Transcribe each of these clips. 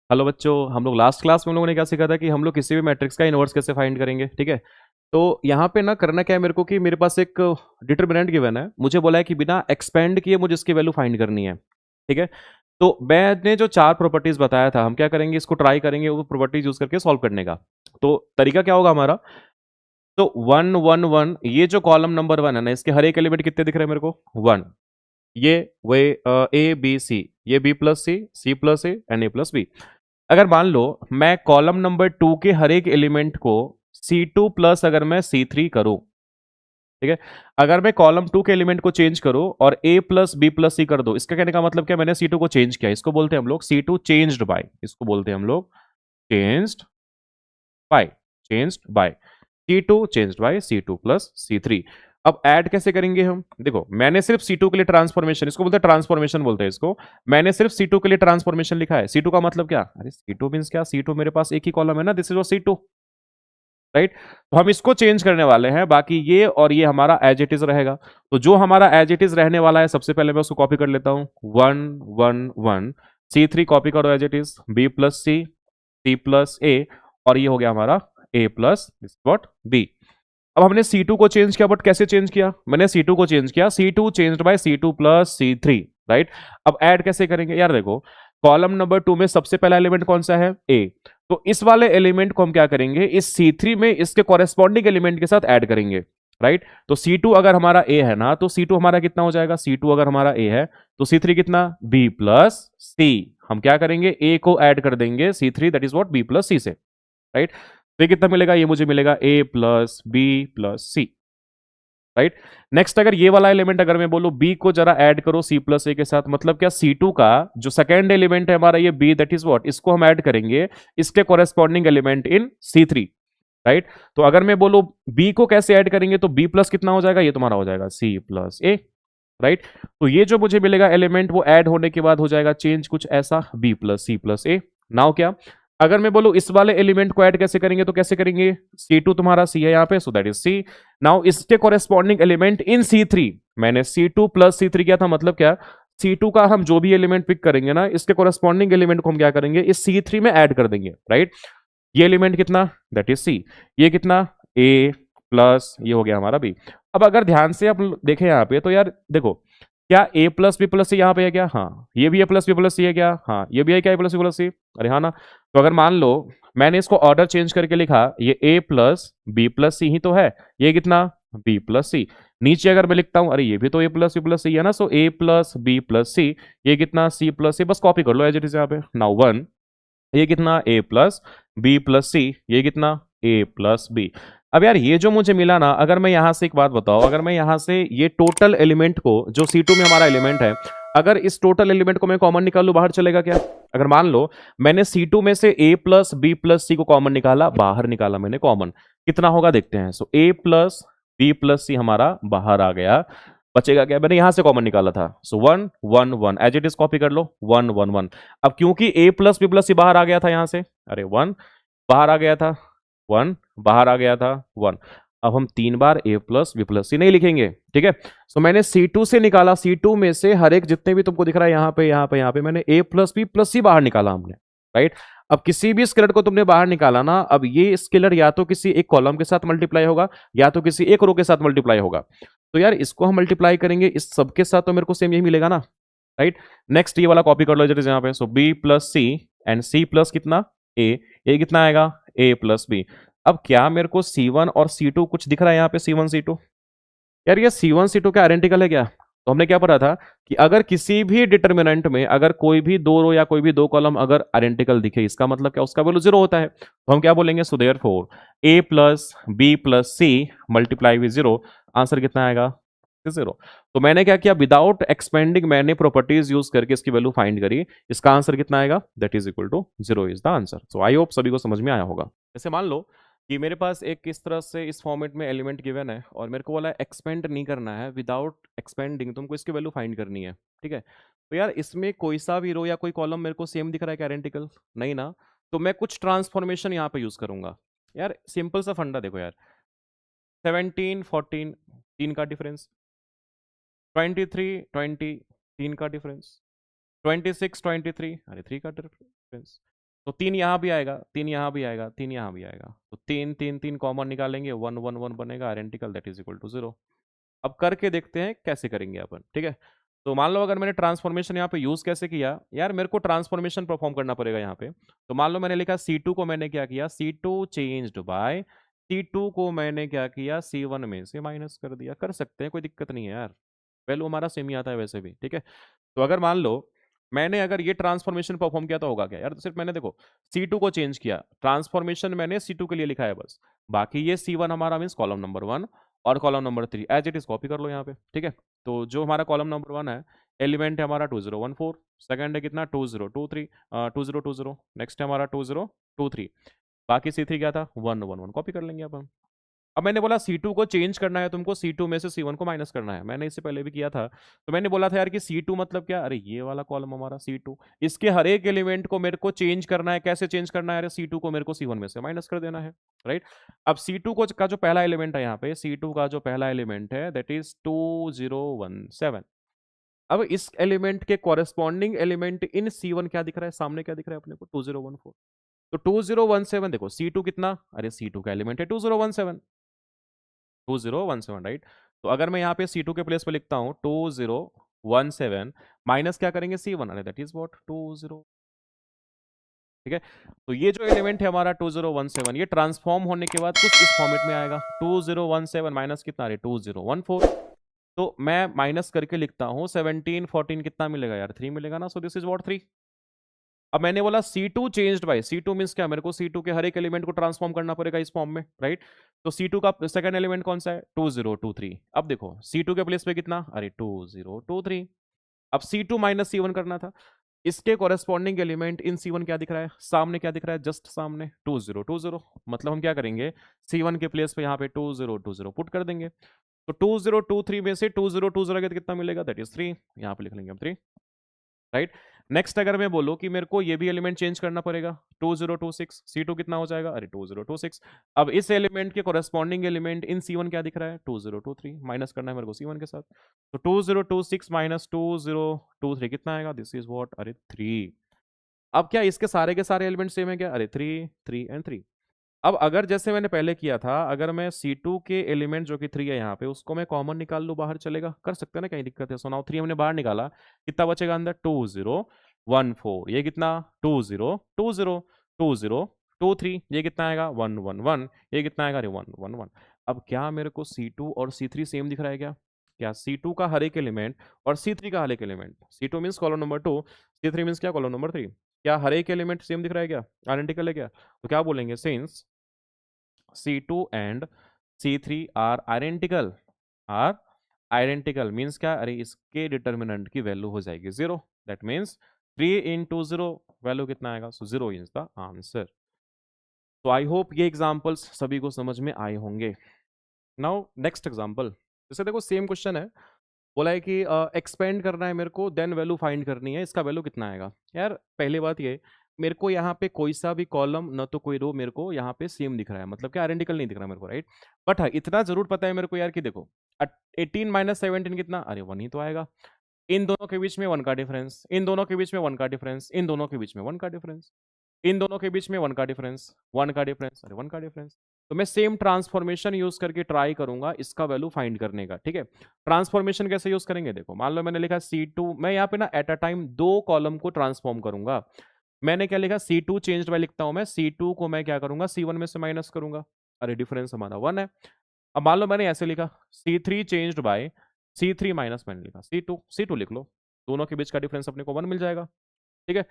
Hello बच्चों, हम लोग लास्ट क्लास में हम लोगों ने क्या सीखा था कि हम लोग किसी भी मैट्रिक्स का इनवर्स कैसे फाइंड करेंगे। ठीक है, तो यहाँ पे ना करना क्या है मेरे को कि मेरे पास एक डिटर्मिनेंट गिवन है, मुझे बोला है कि बिना एक्सपेंड किए मुझे इसकी वैल्यू फाइंड करनी है। ठीक है, तो मैंने जो चार प्रॉपर्टीज बताया था, हम क्या करेंगे, इसको ट्राई करेंगे वो प्रॉपर्टीज यूज करके सॉल्व करने का। तो तरीका क्या होगा हमारा, तो 1 1 1, ये जो कॉलम नंबर 1 है ना, इसके हर एक एलिमेंट कितने दिख रहे हैं मेरे को, 1। ये वे ए बी सी, ये B plus C plus A and A plus B. अगर मान लो मैं कॉलम नंबर 2 के हर एक एलिमेंट को C2 प्लस अगर मैं C3 करूं, ठीक है, अगर मैं कॉलम 2 के एलिमेंट को चेंज करूं और A प्लस बी प्लस सी कर दो, इसका कहने का मतलब क्या, मैंने C2 को चेंज किया, इसको बोलते हैं हम लोग C2 चेंज्ड बाय, इसको बोलते हैं हम लोग changed by, changed by C2 changed by C2 plus C3। अब ऐड कैसे करेंगे हम, देखो मैंने सिर्फ C2 के लिए ट्रांसफॉर्मेशन, इसको बोलते हैं ट्रांसफॉर्मेशन बोलते हैं इसको, मैंने सिर्फ C2 के लिए ट्रांसफॉर्मेशन लिखा है। C2 का मतलब क्या, अरे C2 मींस क्या, C2 मेरे पास एक ही कॉलम है ना, दिस इज C2, राइट। तो हम इसको चेंज करने वाले हैं, बाकी ये और ये हमारा एज इट इज रहेगा। तो जो हमारा एज इट इज रहने वाला है, सबसे पहले मैं उसको कॉपी कर लेता हूं, 1 1 1, C3 कॉपी करो as it is, B plus C plus A, और ये हो गया हमारा ए प्लस वॉट बी। अब हमने C2 को चेंज किया, बट कैसे चेंज किया, मैंने C2 को चेंज किया, C2 changed by C2 plus C3, right. अब ऐड कैसे करेंगे यार, देखो कॉलम नंबर 2 में सबसे पहला एलिमेंट कौन सा है, A। तो इस वाले एलिमेंट को हम क्या करेंगे, इस C3 में इसके कॉरेस्पॉन्डिंग एलिमेंट के साथ ऐड करेंगे, राइट। तो C2 अगर हमारा A है ना, तो C2 हमारा कितना हो जाएगा, C2 अगर हमारा A है तो C3 कितना, B प्लस C। हम क्या करेंगे, A को ऐड कर देंगे C3, that is what B plus C से, राइट। तो ये कितना मिलेगा, ये मुझे मिलेगा A plus B plus C, right. Next अगर ये वाला एलिमेंट अगर मैं बोलूं B को जरा ऐड करो C प्लस ए के साथ, मतलब क्या, C2 का जो सेकेंड एलिमेंट है हमारा ये B, दैट इज व्हाट, इसको हम ऐड करेंगे इसके corresponding element in C3, right. तो अगर मैं बोलूं B को कैसे ऐड करेंगे, तो B प्लस कितना हो जाएगा, ये तुम्हारा हो जाएगा C प्लस ए, राइट। तो ये जो मुझे मिलेगा एलिमेंट, वो ऐड होने के बाद हो जाएगा चेंज कुछ ऐसा, B प्लस सी प्लस ए। नाउ क्या, अगर मैं बोलूं इस वाले एलिमेंट को ऐड कैसे करेंगे, तो कैसे करेंगे, C2 तुम्हारा C है यहाँ पे, सो दैट इज C। नाउ इसके कॉरेस्पॉन्डिंग एलिमेंट इन C3, मैंने C2 प्लस C3 किया था, मतलब क्या, C2 का हम जो भी एलिमेंट पिक करेंगे ना, इसके कॉरेस्पॉन्डिंग एलिमेंट को हम क्या करेंगे, इस C3 में ऐड कर देंगे, राइट। ये एलिमेंट कितना, दैट इज C, ये कितना A प्लस ये हो गया हमारा B। अब अगर ध्यान से आप देखें यहाँ पे, तो यार देखो, क्या A प्लस बी प्लस सी यहाँ पे है क्या, हाँ। ये भी A प्लस बी प्लस सी है क्या, हाँ। ये भी है क्या, A प्लस बी प्लस सी, अरे हाँ ना। तो अगर मान लो मैंने इसको ऑर्डर चेंज करके लिखा, ये A प्लस बी प्लस सी ही तो है, ये कितना B प्लस सी। नीचे अगर मैं लिखता हूँ, अरे ये भी तो A प्लस बी प्लस सी है ना, सो A प्लस बी प्लस सी, ये कितना C प्लस सी, बस कॉपी कर लो एज इट इज यहाँ पे। नाउ 1, ये कितना A प्लस बी प्लस सी, ये कितना A प्लस बी। अब यार ये जो मुझे मिला ना, अगर मैं यहां से एक बात बताओ, अगर मैं यहां से ये टोटल एलिमेंट को, जो C2 में हमारा एलिमेंट है, अगर इस टोटल एलिमेंट को मैं कॉमन निकाल लूं, बाहर चलेगा क्या। अगर मान लो मैंने C2 में से A प्लस बी प्लस सी को कॉमन निकाला, बाहर निकाला मैंने कॉमन, कितना होगा देखते हैं। सो A प्लस बी प्लस सी हमारा बाहर आ गया, बचेगा क्या, मैंने यहां से कॉमन निकाला था, सो 1 1 1, एज इट इज कॉपी कर लो, 1 1 1। अब क्योंकि A प्लस बी प्लस सी बाहर आ गया था यहां से, अरे 1 बाहर आ गया था, 1 बाहर आ गया था, 1। अब हम 3 बार A प्लस बी प्लस सी नहीं लिखेंगे, ठीक है। सो मैंने C2 से निकाला, C2 में से हर एक जितने भी तुमको दिख रहा है यहाँ पे यहाँ पे यहाँ पे, मैंने A प्लस बी प्लस सी बाहर निकाला हमने, राइट। अब किसी भी स्केलर को तुमने बाहर निकाला ना, अब ये स्केलर या तो किसी एक कॉलम के साथ मल्टीप्लाई होगा, या तो किसी एक रो के साथ मल्टीप्लाई होगा। तो यार इसको हम मल्टीप्लाई करेंगे इस सब के साथ, तो मेरे को सेम यही मिलेगा ना, राइट। नेक्स्ट ये वाला कॉपी कर लो जरा यहाँ पे, so B plus C and C plus कितना ए, ये कितना आएगा ए प्लस बी। अब क्या मेरे को C1 और C2 कुछ दिख रहा है यहाँ पे, C1 C2, यार ये C1 C2 क्या आइडेंटिकल है क्या। तो हमने क्या पढ़ा था कि अगर किसी भी डिटर्मिनेंट में अगर कोई भी दो रो या कोई भी दो कॉलम अगर आइडेंटिकल दिखे, इसका मतलब क्या, उसका वैल्यू 0 होता है। तो हम क्या बोलेंगे, so therefore A plus B plus C multiply with 0, answer कितना आएगा, 0। तो मैंने क्या किया, विदाउट एक्सपेंडिंग मैंने प्रॉपर्टीज यूज करके इसकी वैल्यू फाइंड करी, इसका आंसर कितना आएगा, that is equal to 0 is the answer. So I hope सभी को समझ में आया होगा। जैसे मान लो कि मेरे पास एक किस तरह से इस फॉर्मेट में एलिमेंट गिवन है, और मेरे को बोला एक्सपेंड नहीं करना है, विदाउट एक्सपेंडिंग तुमको इसकी वैल्यू फाइंड करनी है, ठीक है। तो यार इसमें कोई सा भी रो या कोई कॉलम मेरे को सेम दिख रहा है क्या, आइडेंटिकल नहीं ना। तो मैं कुछ ट्रांसफॉर्मेशन यहाँ पे यूज करूंगा। यार सिंपल सा फंडा देखो यार, 17 14, 3 का डिफरेंस, 23 20, 3 का डिफरेंस, 26 23, अरे 3 का डिफरेंस, तो 3 यहाँ भी आएगा, 3 यहाँ भी आएगा, 3 यहाँ भी आएगा, तो 3 3 3 कॉमन निकालेंगे, 1 1 1 बनेगा, identical, that is equal to 0। अब करके देखते हैं कैसे करेंगे अपन, ठीक है। तो मान लो अगर मैंने ट्रांसफॉर्मेशन यहाँ पे यूज कैसे किया यार, मेरे को ट्रांसफॉर्मेशन परफॉर्म करना पड़ेगा यहाँ पे। तो मान लो मैंने लिखा C2 को मैंने क्या किया, C2 चेंज्ड बाय, C2 को मैंने क्या किया, C1 में से माइनस कर दिया। कर सकते हैं, कोई दिक्कत नहीं है यार, वैल्यू हमारा सेम ही आता है वैसे भी, ठीक है। तो अगर मान लो मैंने अगर ये ट्रांसफॉर्मेशन परफॉर्म किया तो होगा क्या यार, तो सिर्फ मैंने देखो C2 को चेंज किया, ट्रांसफॉर्मेशन मैंने C2 के लिए लिखा है बस। बाकी ये C1 हमारा मीन्स कॉलम नंबर 1 और column number 3 as it is copy कर लो यहाँ पे, ठीक है। तो जो हमारा कॉलम नंबर 1 है, एलिमेंट है हमारा 2014, सेकंड है कितना 2023, 2020, नेक्स्ट है हमारा 2023, बाकी C3 क्या था 111, कॉपी कर लेंगे अपन। अब मैंने बोला C2 को चेंज करना है तुमको, C2 में से C1 को माइनस करना है, मैंने इससे पहले भी किया था। तो मैंने बोला था यार कि C2 मतलब क्या, अरे ये वाला कॉलम हमारा C2, इसके हर एक एलिमेंट को मेरे को चेंज करना है। कैसे चेंज करना है, अरे C2 को मेरे को C1 में से माइनस कर देना है, राइट। अब C2 को का जो पहला एलिमेंट है यहाँ पे, C2 का जो पहला एलिमेंट है दैट इज 2017। अब इस एलिमेंट के कॉरेस्पॉन्डिंग एलिमेंट इन C1 क्या दिख रहा है, सामने क्या दिख रहा है अपने को, 2014। तो 2017 देखो C2 कितना, अरे C2 का एलिमेंट है 2017, 2017, राइट। तो अगर मैं यहाँ पे C2 के प्लेस पे लिखता हूँ 2017 माइनस क्या करेंगे C1, अरे दैट इज व्हाट 20, ठीक है। तो ये जो एलिमेंट है हमारा 2017, ये ट्रांसफॉर्म होने के बाद कुछ इस फॉर्मेट में आएगा, 2017 माइनस कितना, अरे 2014। तो मैं माइनस करके लिखता हूँ 17 14 कितना मिलेगा यार, 3 मिलेगा ना, सो दिस इज व्हाट 3। अब मैंने बोला C2 changed by, C2 means क्या, मेरे को C2 के हर एक एलिमेंट को ट्रांसफॉर्म करना पड़ेगा इस फॉर्म में, राइट। तो C2 का सेकंड एलिमेंट कौन सा है, 2023। अब देखो C2 के प्लेस पे कितना, अरे 2023। अब C2 माइनस C1 करना था, इसके कॉरेस्पॉन्डिंग एलिमेंट इन C1 क्या दिख रहा है, सामने क्या दिख रहा है, जस्ट सामने 2020। मतलब हम क्या करेंगे, C1 के प्लेस पे यहाँ पे 2020 पुट कर देंगे। तो 2023 में से 2020 के कितना मिलेगा, दैट इज 3, यहाँ पे लिख लेंगे हम 3, राइट। नेक्स्ट अगर मैं बोलूं कि मेरे को ये भी एलिमेंट चेंज करना पड़ेगा, 2026, C2 कितना हो जाएगा, अरे 2026। अब इस एलिमेंट के कॉरेस्पॉन्डिंग एलिमेंट इन C1 क्या दिख रहा है, 2023, माइनस करना है मेरे को C1 के साथ। तो 2026 माइनस 2023 कितना आएगा, दिस इज व्हाट, अरे 3। अब क्या इसके सारे के सारे एलिमेंट सेम है क्या, अरे 3 3 एंड 3। अब अगर जैसे मैंने पहले किया था, अगर मैं C2 के एलिमेंट जो कि 3 है यहाँ पे, उसको मैं कॉमन निकाल लूँ बाहर, चलेगा, कर सकते हैं ना, कहीं दिक्कत है। सो नाउ 3 हमने बाहर निकाला, कितना बचेगा अंदर, 2014, ये कितना 20 ये कितना आएगा 111, ये कितना आएगा, अरे 111। अब क्या मेरे को C2 और C3 सेम दिख रहा है क्या, क्या C2 का हर एक एलिमेंट और C3 का हर एक element, C2 means column number 2, C3 means क्या, कॉलम नंबर 3, क्या हर एक एलिमेंट सेम दिख रहा है क्या, आइडेंटिकल है क्या। तो क्या बोलेंगे, since C2 and C3 are identical, are identical means क्या, अरे इसके डिटर्मिनेंट की वैल्यू हो जाएगी 0, दैट मीन्स 3 into 0 वैल्यू कितना आएगा, सो 0 इज द आंसर। तो आई होप ये एग्जांपल्स सभी को समझ में आए होंगे। नाउ नेक्स्ट एग्जांपल, जैसे देखो सेम क्वेश्चन है, बोला है कि एक्सपेंड करना है मेरे को, देन वैल्यू फाइंड करनी है, इसका वैल्यू कितना आएगा। यार पहली बात ये, मेरे को यहाँ पे कोई सा भी कॉलम न तो कोई रो मेरे को यहाँ पे सेम दिख रहा है, मतलब क्या आइडेंटिकल नहीं दिख रहा मेरे को, राइट। बट हाँ इतना जरूर पता है मेरे को यार कि देखो 18 माइनस 17 कितना, अरे 1 ही तो आएगा। इन दोनों के बीच में 1 का डिफरेंस, इन दोनों के बीच में 1 का डिफरेंस, इन दोनों के बीच में 1 का डिफरेंस, इन दोनों के बीच में 1 का डिफरेंस, 1 का डिफरेंस, अरे 1 का डिफरेंस। तो मैं सेम ट्रांसफॉर्मेशन यूज करके ट्राई करूंगा इसका वैल्यू फाइंड करने का, ठीक है। ट्रांसफॉर्मेशन कैसे यूज करेंगे, देखो मान लो मैंने लिखा C2, मैं यहाँ पे ना एट अ टाइम 2 कॉलम को ट्रांसफॉर्म करूंगा। मैंने क्या लिखा, C2 चेंज्ड बाय लिखता हूं मैं, C2 को मैं क्या करूंगा, C1 में से माइनस करूंगा, अरे डिफरेंस हमारा 1 है। अब मान लो मैंने ऐसे लिखा, C3 changed by C3 minus मैंने लिखा C2 लिख लो, दोनों के बीच का डिफरेंस अपने को 1 मिल जाएगा, ठीक है।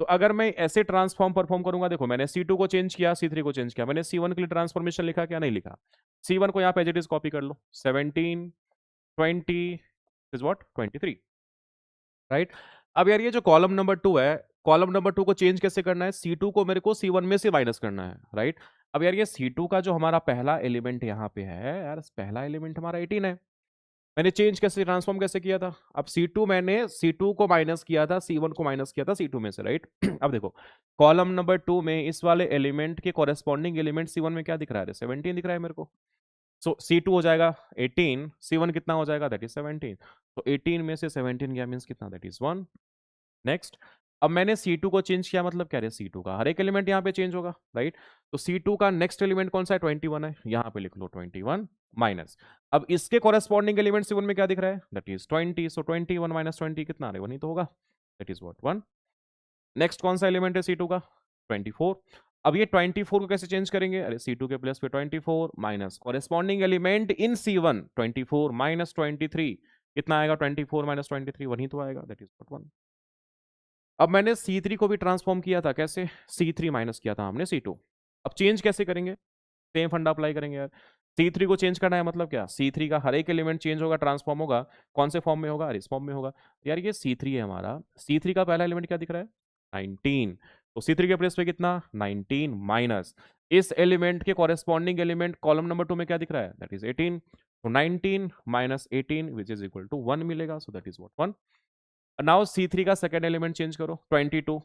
तो अगर मैं ऐसे ट्रांसफॉर्म परफॉर्म करूंगा, देखो मैंने C2 को चेंज किया, C3 को चेंज किया, मैंने C1 के लिए ट्रांसफॉर्मेशन लिखा क्या, नहीं लिखा। C1 को यहाँ पे एज इट इज कॉपी कर लो, 17 20 इज व्हाट 23, राइट। अब यार ये जो कॉलम नंबर 2 है, कॉलम नंबर 2 को चेंज कैसे करना है, C2 को मेरे को C1 में से माइनस करना है, राइट। अब यार ये C2 का जो हमारा पहला एलिमेंट यहाँ पे है यार, पहला एलिमेंट हमारा 18 है, मैंने चेंज कैसे ट्रांसफॉर्म कैसे किया था। अब C2 मैंने C2 को माइनस किया था, C1 को माइनस किया था C2 में से, राइट। अब देखो कॉलम नंबर 2 में इस वाले एलिमेंट के कॉरेस्पॉन्डिंग एलिमेंट C1 में क्या दिख रहा है, 17 दिख रहा है मेरे को। सो C2 हो जाएगा 18, C1 कितना हो जाएगा, दैट इज 17। तो 18 में से 17 गया मींस कितना, दैट इज 1। नेक्स्ट अब मैंने C2 को चेंज किया, मतलब क्या है, C2 का हर एक एलिमेंट यहाँ पे चेंज होगा, राइट। तो C2 का नेक्स्ट एलिमेंट कौन सा है, 21 है, यहाँ पे लिख लो 21 माइनस, अब इसके कॉरेस्पॉन्डिंग एलिमेंट C1 में क्या दिख रहा है, दैट इज 20, सो 21 माइनस 20 कितना आ रहा है, 1 ही तो होगा, दैट इज व्हाट 1। नेक्स्ट कौन सा एलिमेंट है C2 का, 24। अब ये 24 को कैसे चेंज करेंगे, अरे C2 के प्लेस पे 24 minus corresponding element in C1, 24 minus 23 कितना आएगा, 24 माइनस 23 1 ही तो आएगा, दैट इज व्हाट 1। अब मैंने C3 को भी ट्रांसफॉर्म किया था, कैसे, C3 माइनस किया था हमने C2, अब चेंज कैसे करेंगे, सेम फंडा अप्लाई करेंगे यार। C3 को चेंज करना है, मतलब क्या, C3 का हर एक एलिमेंट चेंज होगा, ट्रांसफॉर्म होगा, कौन से फॉर्म में होगा, अरे इस फॉर्म में होगा। यार ये C3 है हमारा, C3 का पहला एलिमेंट क्या दिख रहा है, 19, तो C3 के प्लेस पे कितना, 19 माइनस इस एलिमेंट के कॉरेस्पॉन्डिंग एलिमेंट कॉलम नंबर 2 में क्या दिख रहा है, दैट इज 18, तो 19 minus 18 which is equal to 1 मिलेगा, so that is what 1। Now C3 का सेकंड एलिमेंट चेंज करो, 22,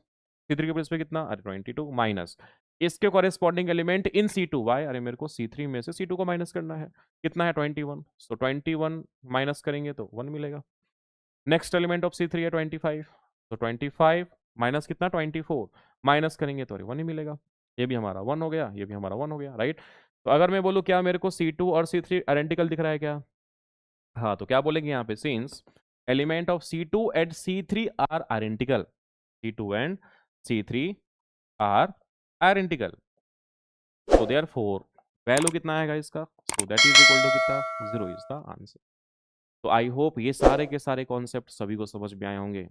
C3 के प्लेस पे कितना, अरे 22 माइनस इसके corresponding element in C2, Y, अरे मेरे को C3 में से C2 को माइनस करना है, कितना है 21, सो 21 माइनस करेंगे तो 1 मिलेगा। नेक्स्ट एलिमेंट ऑफ C3 है 25, तो 25 माइनस कितना 24 माइनस करेंगे तो 1 ही मिलेगा, ये भी हमारा 1 हो गया, ये भी हमारा 1 हो गया, राइट। तो अगर मैं बोलूँ क्या मेरे को C2 और C3 आइडेंटिकल दिख रहा है क्या, हाँ, तो क्या बोलेंगे यहाँ पे, since element of C2 and C3 are identical, C2 and C3 are identical, so therefore value कितना आएगा इसका, so that is equal to कितना, 0 is the answer। तो आई होप ये सारे के सारे कॉन्सेप्ट सभी को समझ में आए होंगे।